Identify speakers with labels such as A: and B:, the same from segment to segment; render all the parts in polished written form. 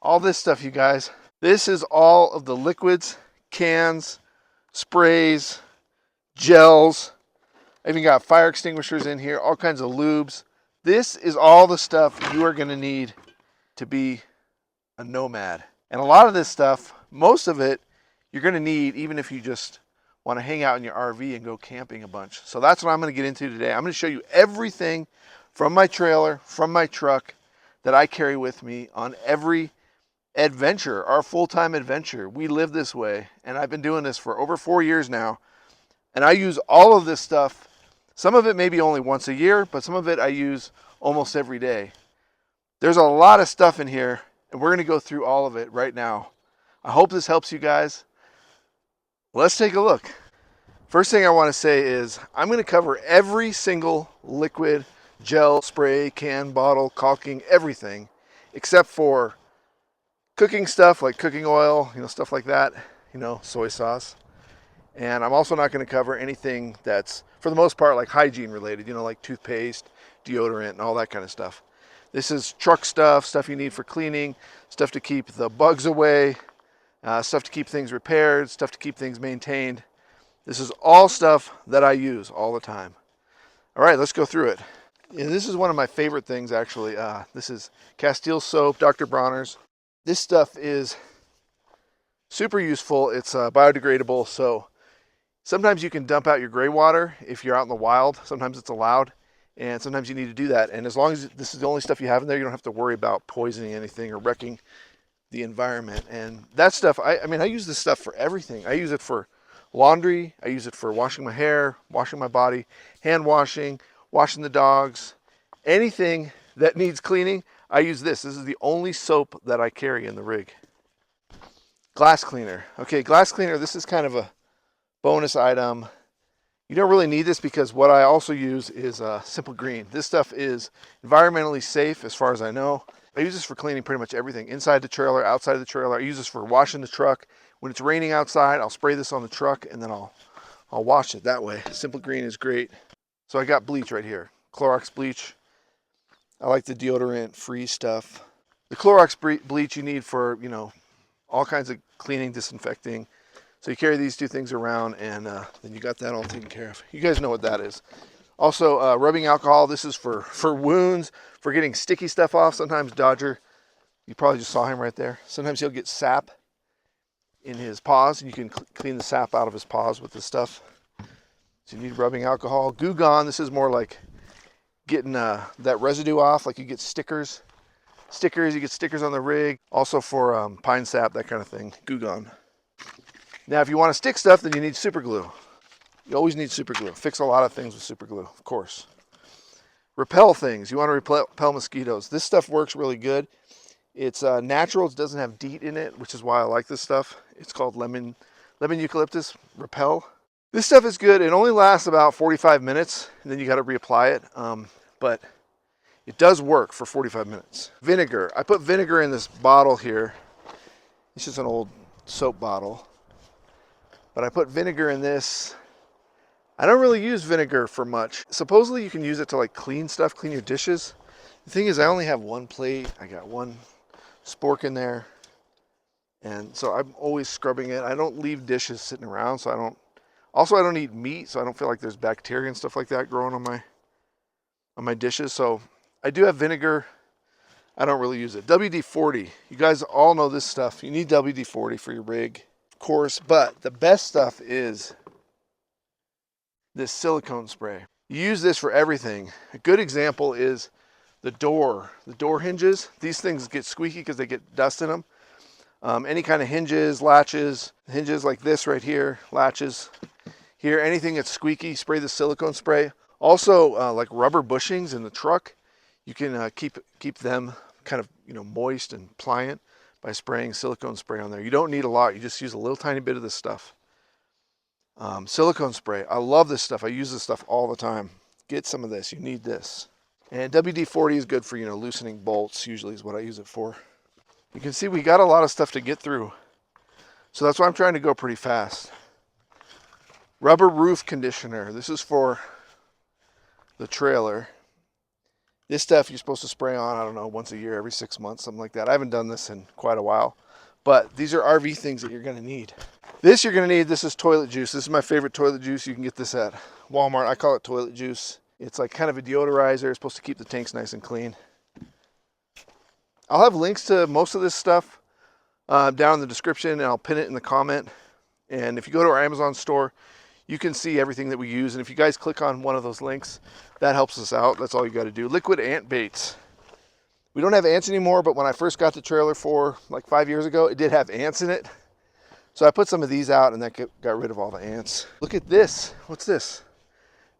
A: All this stuff, you guys. This is all of the liquids, cans, sprays, gels. I even got fire extinguishers in here, all kinds of lubes. This is all the stuff you are going to need to be a nomad. And a lot of this stuff, most of it, you're going to need even if you just want to hang out in your RV and go camping a bunch. So that's what I'm going to get into today. I'm going to show you everything from my trailer, from my truck, that I carry with me on every adventure, our full-time adventure. We live this way, and I've been doing this for over 4 years now. And I use all of this stuff. Some of it maybe only once a year, but some of it I use almost every day. There's a lot of stuff in here, and we're going to go through all of it right now. I hope this helps you guys. Let's take a look. First thing I want to say is I'm going to cover every single liquid, gel, spray, can, bottle, caulking, everything, except for cooking stuff like cooking oil, stuff like that, soy sauce. And I'm also not going to cover anything that's, for the most part, like hygiene related, like toothpaste, deodorant, and all that kind of stuff. This is truck stuff you need for cleaning, stuff to keep the bugs away, stuff to keep things repaired, stuff to keep things maintained. This is all stuff that I use all the time. All right, let's go through it. And this is one of my favorite things, actually. This is Castile soap, Dr. Bronner's. This stuff is super useful. It's biodegradable, so sometimes you can dump out your gray water if you're out in the wild. Sometimes it's allowed, and sometimes you need to do that. And as long as this is the only stuff you have in there, you don't have to worry about poisoning anything or wrecking the environment. And that stuff, I mean, I use this stuff for everything. I use it for laundry. I use it for washing my hair, washing my body, hand washing, washing the dogs. Anything that needs cleaning, I use this. This is the only soap that I carry in the rig. Glass cleaner. Okay, glass cleaner, this is kind of a bonus item. You don't really need this because what I also use is Simple Green. This stuff is environmentally safe as far as I know. I use this for cleaning pretty much everything. Inside the trailer, outside the trailer. I use this for washing the truck. When it's raining outside, I'll spray this on the truck and then I'll wash it that way. Simple Green is great. So I got bleach right here. Clorox bleach. I like the deodorant free stuff. The Clorox bleach you need for, all kinds of cleaning, disinfecting. So you carry these two things around and then you got that all taken care of. You guys know what that is. Also, rubbing alcohol. This is for wounds, for getting sticky stuff off. Sometimes Dodger, you probably just saw him right there. Sometimes he'll get sap in his paws, and you can clean the sap out of his paws with this stuff. So you need rubbing alcohol. Goo Gone. This is more like getting that residue off, like you get stickers. You get stickers on the rig. Also for pine sap, that kind of thing. Goo Gone. Now, if you want to stick stuff, then you need super glue. You always need super glue. Fix a lot of things with super glue, of course. Repel things. You want to repel mosquitoes. This stuff works really good. It's natural. It doesn't have DEET in it, which is why I like this stuff. It's called lemon eucalyptus repel. This stuff is good. It only lasts about 45 minutes, and then you got to reapply it. But it does work for 45 minutes. Vinegar. I put vinegar in this bottle here. It's just an old soap bottle. But I put vinegar in this. I don't really use vinegar for much. Supposedly you can use it to like clean stuff, clean your dishes. The thing is I only have one plate. I got one spork in there. And so I'm always scrubbing it. I don't leave dishes sitting around, so I don't eat meat, so I don't feel like there's bacteria and stuff like that growing on my dishes. So I do have vinegar. I don't really use it. WD-40. You guys all know this stuff. You need WD-40 for your rig, of course, but the best stuff is this silicone spray. You use this for everything. A good example is the door hinges. These things get squeaky because they get dust in them. Any kind of hinges, latches, hinges like this right here, latches here, anything that's squeaky, spray the silicone spray. Also, like rubber bushings in the truck, you can keep them kind of moist and pliant by spraying silicone spray on there. You don't need a lot. You just use a little tiny bit of this stuff. Silicone spray. I love this stuff. I use this stuff all the time. Get some of this. You need this. And WD-40 is good for loosening bolts. Usually is what I use it for. You can see we got a lot of stuff to get through. So that's why I'm trying to go pretty fast. Rubber roof conditioner. This is for the trailer. This stuff you're supposed to spray on, I don't know, once a year, every 6 months, something like that. I haven't done this in quite a while, but these are RV things that you're gonna need. This you're gonna need, this is toilet juice. This is my favorite toilet juice. You can get this at Walmart. I call it toilet juice. It's like kind of a deodorizer. It's supposed to keep the tanks nice and clean. I'll have links to most of this stuff down in the description, and I'll pin it in the comment. And if you go to our Amazon store, you can see everything that we use. And if you guys click on one of those links, that helps us out. That's all you got to do. Liquid ant baits. We don't have ants anymore, but when I first got the trailer for like 5 years ago, it did have ants in it. So I put some of these out, and that got rid of all the ants. Look at this. What's this?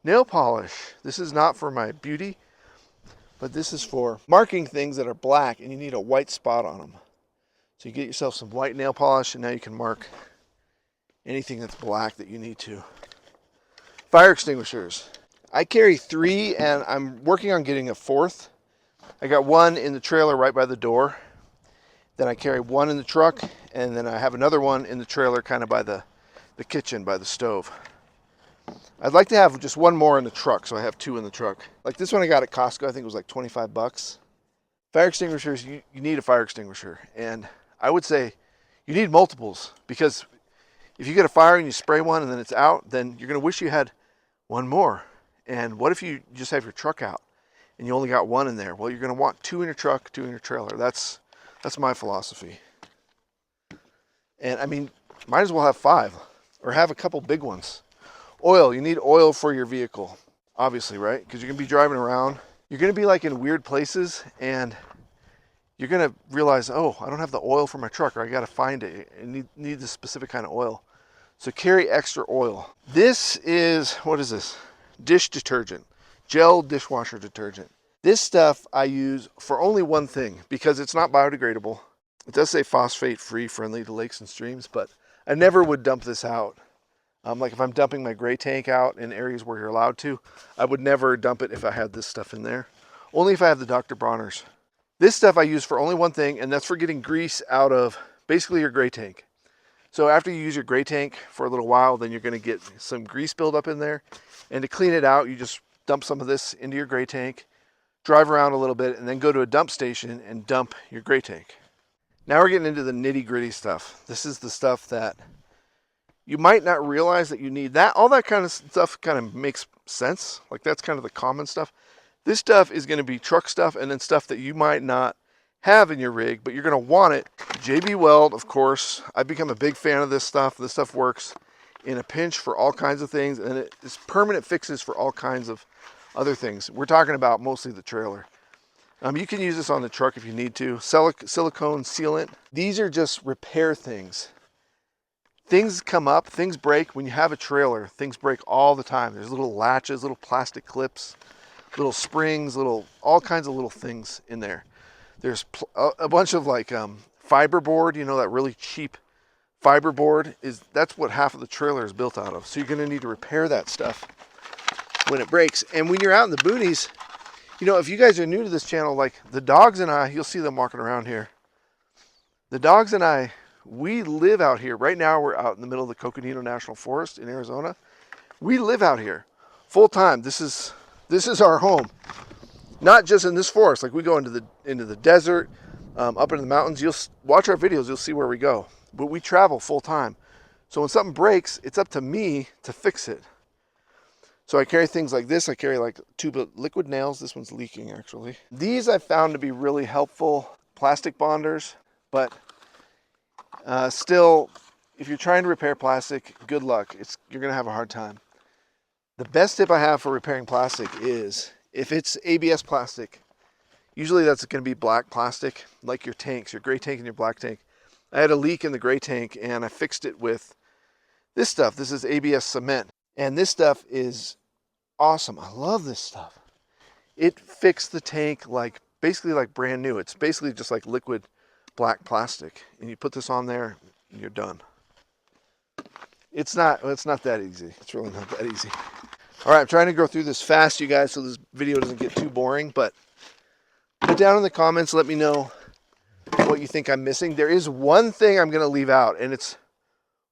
A: Nail polish. This is not for my beauty, but this is for marking things that are black, and you need a white spot on them. So you get yourself some white nail polish, and now you can mark anything that's black that you need to. Fire extinguishers. I carry 3, and I'm working on getting a 4th. I got 1 in the trailer right by the door. Then I carry 1 in the truck, and then I have another one in the trailer kind of by the kitchen, by the stove. I'd like to have just 1 more in the truck, so I have 2 in the truck. Like this one I got at Costco, I think it was like 25 bucks. Fire extinguishers, you need a fire extinguisher. And I would say you need multiples, because if you get a fire and you spray one and then it's out, then you're gonna wish you had 1 more. And what if you just have your truck out and you only got 1 in there? Well, you're gonna want 2 in your truck, 2 in your trailer. That's my philosophy. And I mean, might as well have 5 or have a couple big ones. Oil, you need oil for your vehicle, obviously, right? Because you're gonna be driving around. You're gonna be like in weird places, and you're gonna realize, oh, I don't have the oil for my truck, or I gotta find it. I need this specific kind of oil. So carry extra oil. This is, what is this? Dish detergent, gel dishwasher detergent. This stuff I use for only one thing, because it's not biodegradable. It does say phosphate free, friendly to lakes and streams, but I never would dump this out. Like if I'm dumping my gray tank out in areas where you're allowed to, I would never dump it if I had this stuff in there. Only if I have the Dr. Bronner's. This stuff I use for only one thing, and that's for getting grease out of basically your gray tank. So after you use your gray tank for a little while, then you're gonna get some grease buildup in there. And to clean it out, you just dump some of this into your gray tank, drive around a little bit, and then go to a dump station and dump your gray tank. Now we're getting into the nitty gritty stuff. This is the stuff that you might not realize that you need. That all that kind of stuff kind of makes sense. Like that's kind of the common stuff. This stuff is going to be truck stuff, and then stuff that you might not have in your rig, but you're going to want it. JB Weld, of course. I've become a big fan of this stuff. This stuff works in a pinch for all kinds of things, and it is permanent fixes for all kinds of other things. We're talking about mostly the trailer. You can use this on the truck if you need to. Silicone sealant. These are just repair things. Things come up, things break. When you have a trailer, things break all the time. There's little latches, little plastic clips, little springs, all kinds of little things in there. There's a bunch of like fiberboard, you know, that really cheap fiberboard, that's what half of the trailer is built out of. So you're gonna need to repair that stuff when it breaks. And when you're out in the boonies, you know, if you guys are new to this channel, like the dogs and I, you'll see them walking around here. The dogs and I, we live out here. Right now we're out in the middle of the Coconino National Forest in Arizona. We live out here full time. This is our home. Not just in this forest. Like we go into the desert, up into the mountains. You'll watch our videos, you'll see where we go. But we travel full time. So when something breaks, it's up to me to fix it. So I carry things like this. I carry like a tube of liquid nails. This one's leaking actually. These I found to be really helpful plastic bonders, but still, if you're trying to repair plastic, good luck. You're gonna have a hard time. The best tip I have for repairing plastic is, if it's ABS plastic, usually that's gonna be black plastic, like your tanks, your gray tank and your black tank. I had a leak in the gray tank and I fixed it with this stuff. This is ABS cement. And this stuff is awesome. I love this stuff. It fixed the tank like basically like brand new. It's basically just like liquid black plastic, and you put this on there and you're done. It's not that easy. It's really not that easy. All right, I'm trying to go through this fast, you guys, so this video doesn't get too boring, but put down in the comments, let me know what you think I'm missing. There is one thing I'm going to leave out, and it's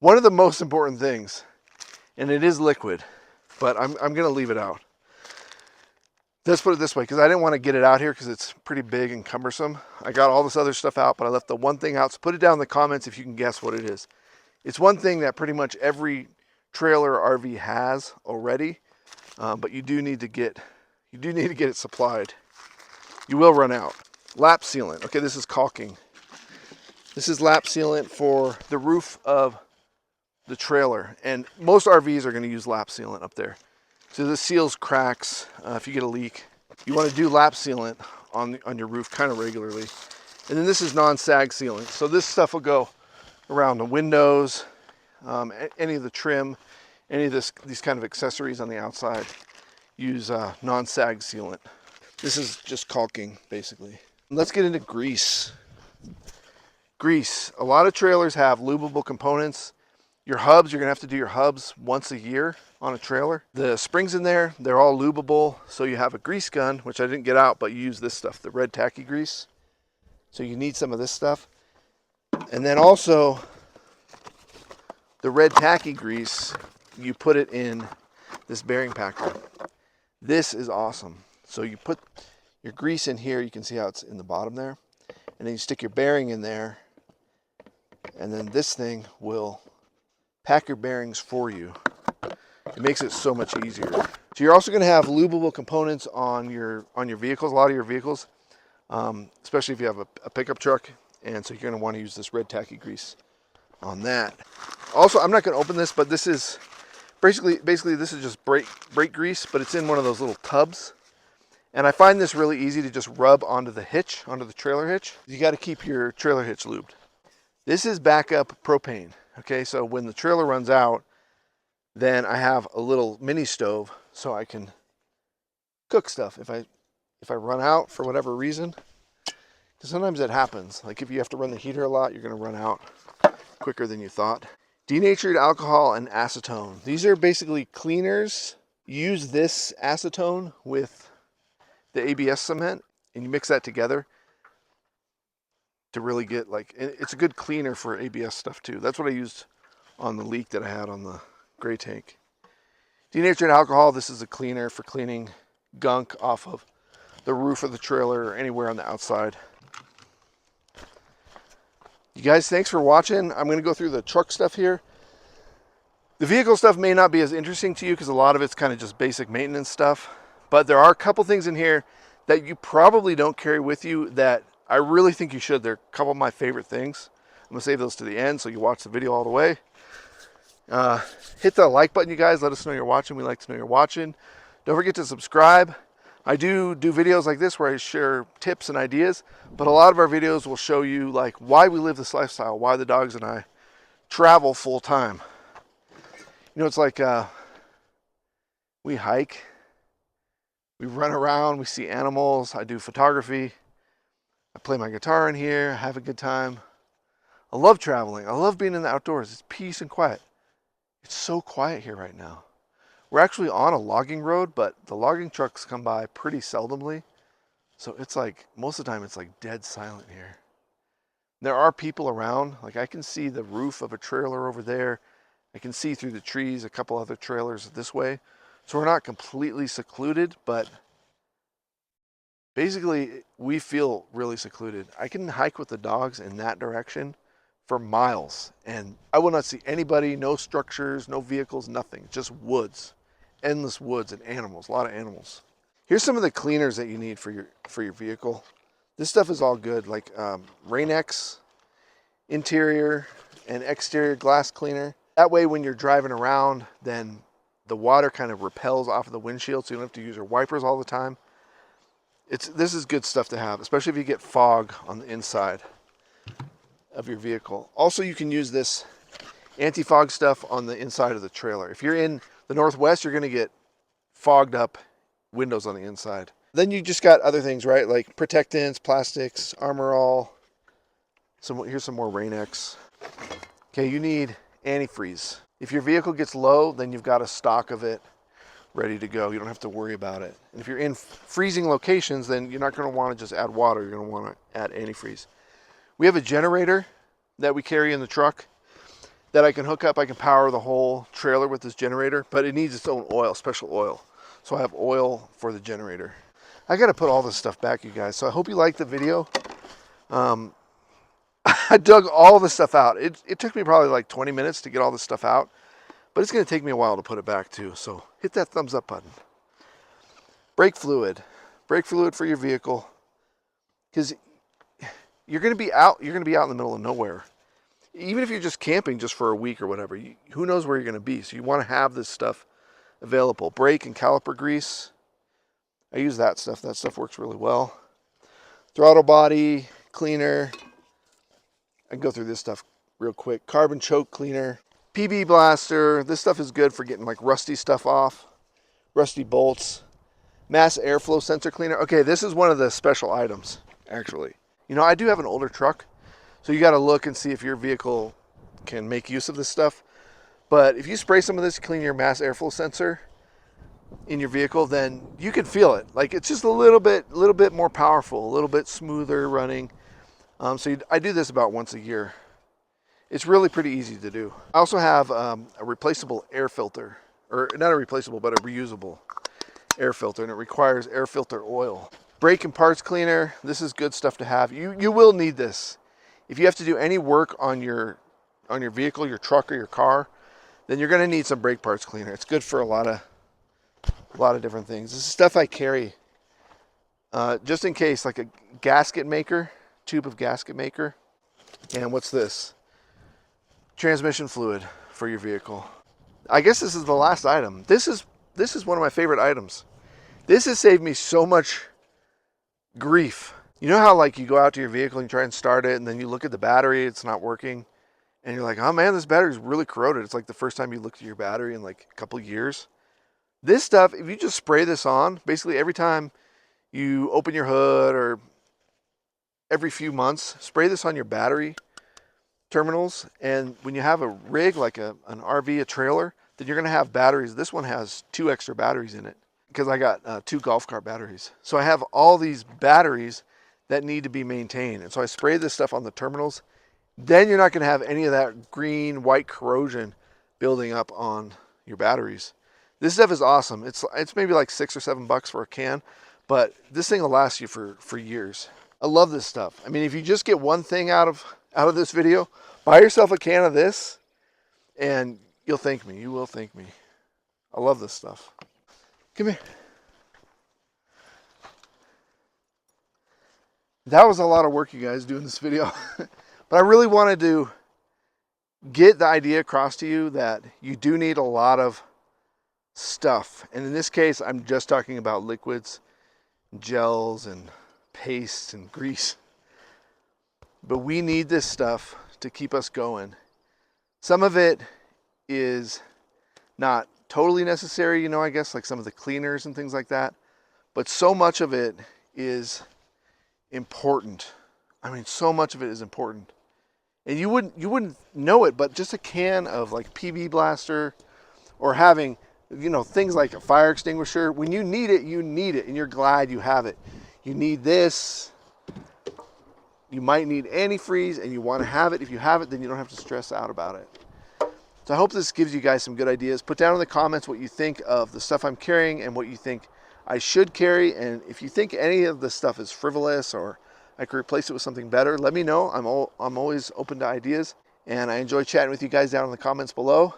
A: one of the most important things, and it is liquid, but I'm going to leave it out. let's put it this way, because I didn't want to get it out here because it's pretty big and cumbersome. I got all this other stuff out, but I left the one thing out. So put it down in the comments if you can guess what it is. It's one thing that pretty much every trailer or RV has already, but you do need to get it supplied. You will run out. Lap sealant. Okay, this is caulking. This is lap sealant for the roof of the trailer, and most RVs are going to use lap sealant up there. So this seals cracks if you get a leak. You want to do lap sealant on your roof kind of regularly. And then this is non-sag sealant. So this stuff will go around the windows, any of the trim, any of these kind of accessories on the outside. Use non-sag sealant. This is just caulking, basically. Let's get into grease. Grease. A lot of trailers have lubable components. Your hubs, you're gonna have to do your hubs once a year on a trailer. The springs in there, they're all lubable. So you have a grease gun, which I didn't get out, but you use this stuff, the red tacky grease. So you need some of this stuff. And then also the red tacky grease, you put it in this bearing packer. This is awesome. So you put your grease in here, you can see how it's in the bottom there. And then you stick your bearing in there, and then this thing will pack your bearings for you. It makes it so much easier. So you're also going to have lubable components on your vehicles, a lot of your vehicles, especially if you have a pickup truck. And so you're going to want to use this red tacky grease on that. Also, I'm not going to open this, but this is basically this is just brake grease, but it's in one of those little tubs. And I find this really easy to just rub onto the hitch, onto the trailer hitch. You got to keep your trailer hitch lubed. This is backup propane. Okay, so when the trailer runs out, then I have a little mini stove so I can cook stuff if I run out for whatever reason. Because sometimes that happens. Like if you have to run the heater a lot, you're going to run out quicker than you thought. Denatured alcohol and acetone. These are basically cleaners. Use this acetone with the ABS cement and you mix that together to really get it's a good cleaner for ABS stuff too. That's what I used on the leak that I had on the gray tank. Denatured alcohol, this is a cleaner for cleaning gunk off of the roof of the trailer or anywhere on the outside. You guys, thanks for watching. I'm going to go through the truck stuff here. The vehicle stuff may not be as interesting to you because a lot of it's kind of just basic maintenance stuff. But there are a couple things in here that you probably don't carry with you that I really think you should. They're a couple of my favorite things. I'm going to save those to the end so you watch the video all the way. Hit the like button, you guys. Let us know you're watching. We like to know you're watching. Don't forget to subscribe. I do videos like this where I share tips and ideas, but a lot of our videos will show you like why we live this lifestyle, why the dogs and I travel full time. You know, it's like we hike, we run around, we see animals. I do photography. I play my guitar in here, have a good time. I love traveling. I love being in the outdoors. It's peace and quiet. It's so quiet here right now. We're actually on a logging road, but the logging trucks come by pretty seldomly. So it's like, most of the time it's like dead silent here. There are people around. Like I can see the roof of a trailer over there. I can see through the trees a couple other trailers this way. So we're not completely secluded, but basically we feel really secluded. I can hike with the dogs in that direction for miles and I will not see anybody, no structures, no vehicles, nothing, just woods, endless woods and animals, a lot of animals. Here's some of the cleaners that you need for your vehicle. This stuff is all good, like Rain-X interior and exterior glass cleaner. That way when you're driving around, then the water kind of repels off of the windshield so you don't have to use your wipers all the time. This is good stuff to have, especially if you get fog on the inside of your vehicle. Also, you can use this anti-fog stuff on the inside of the trailer. If you're in the Northwest, you're gonna get fogged up windows on the inside. Then you just got other things, right? Like protectants, plastics, Armor All. Here's some more Rain-X. Okay, you need antifreeze. If your vehicle gets low, then you've got a stock of it ready to go. You don't have to worry about it. And if you're in freezing locations, then you're not gonna wanna just add water. You're gonna wanna add antifreeze. We have a generator that we carry in the truck that I can hook up. I can power the whole trailer with this generator, but it needs its own oil, special oil. So I have oil for the generator. I got to put all this stuff back, you guys. So I hope you liked the video. I dug all the stuff out. It took me probably like 20 minutes to get all this stuff out, but it's going to take me a while to put it back too. So hit that thumbs up button. Brake fluid for your vehicle, because you're going to be out. You're going to be out in the middle of nowhere. Even if you're just camping just for a week or whatever, who knows where you're going to be. So you want to have this stuff available. Brake and caliper grease. I use that stuff. That stuff works really well. Throttle body cleaner. I can go through this stuff real quick. Carbon choke cleaner. PB blaster. This stuff is good for getting like rusty stuff off. Rusty bolts. Mass airflow sensor cleaner. Okay, this is one of the special items, actually. You know, I do have an older truck, so you got to look and see if your vehicle can make use of this stuff. But if you spray some of this to clean your mass airflow sensor in your vehicle, then you can feel it. Like, it's just a little bit more powerful, a little bit smoother running. I do this about once a year. It's really pretty easy to do. I also have a replaceable air filter, or not a replaceable, but a reusable air filter, and it requires air filter oil. Brake and parts cleaner. This is good stuff to have. You will need this if you have to do any work on your vehicle, your truck, or your car. Then you're going to need some brake parts cleaner. It's good for a lot of different things. This is stuff I carry just in case, like a gasket maker, tube of gasket maker. And what's this? Transmission fluid for your vehicle. I guess this is the last item. This is one of my favorite items. This has saved me so much grief. You know how like you go out to your vehicle and you try and start it, and then you look at the battery, it's not working, and you're like, oh man, this battery's really corroded. It's like the first time you looked at your battery in like a couple years. This stuff, if you just spray this on, basically every time you open your hood or every few months, spray this on your battery terminals. And when you have a rig like an RV, a trailer, then you're going to have batteries. This one has 2 extra batteries in it because I got 2 golf cart batteries. So I have all these batteries that need to be maintained. And so I spray this stuff on the terminals. Then you're not going to have any of that green, white corrosion building up on your batteries. This stuff is awesome. It's maybe like $6 or $7 for a can, but this thing will last you for years. I love this stuff. I mean, if you just get one thing out of this video, buy yourself a can of this and you'll thank me. You will thank me. I love this stuff. Come here. That was a lot of work, you guys, doing this video. But I really wanted to get the idea across to you that you do need a lot of stuff. And in this case, I'm just talking about liquids, gels, and paste and grease. But we need this stuff to keep us going. Some of it is not totally necessary, you know, I guess, like some of the cleaners and things like that. But so much of it is important. I mean, so much of it is important. And you wouldn't know it, but just a can of like PB blaster, or having, you know, things like a fire extinguisher, when you need it, and you're glad you have it. You need this. You might need antifreeze, and you want to have it. If you have it, then you don't have to stress out about it. So I hope this gives you guys some good ideas. Put down in the comments what you think of the stuff I'm carrying and what you think I should carry. And if you think any of the stuff is frivolous or I could replace it with something better, let me know. I'm always open to ideas, and I enjoy chatting with you guys down in the comments below.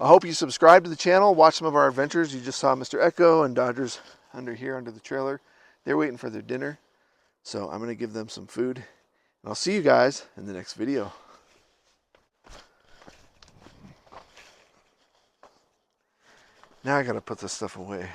A: I hope you subscribe to the channel, watch some of our adventures. You just saw Mr. Echo and Dodgers under the trailer. They're waiting for their dinner. So I'm going to give them some food. And I'll see you guys in the next video. Now I got to put this stuff away.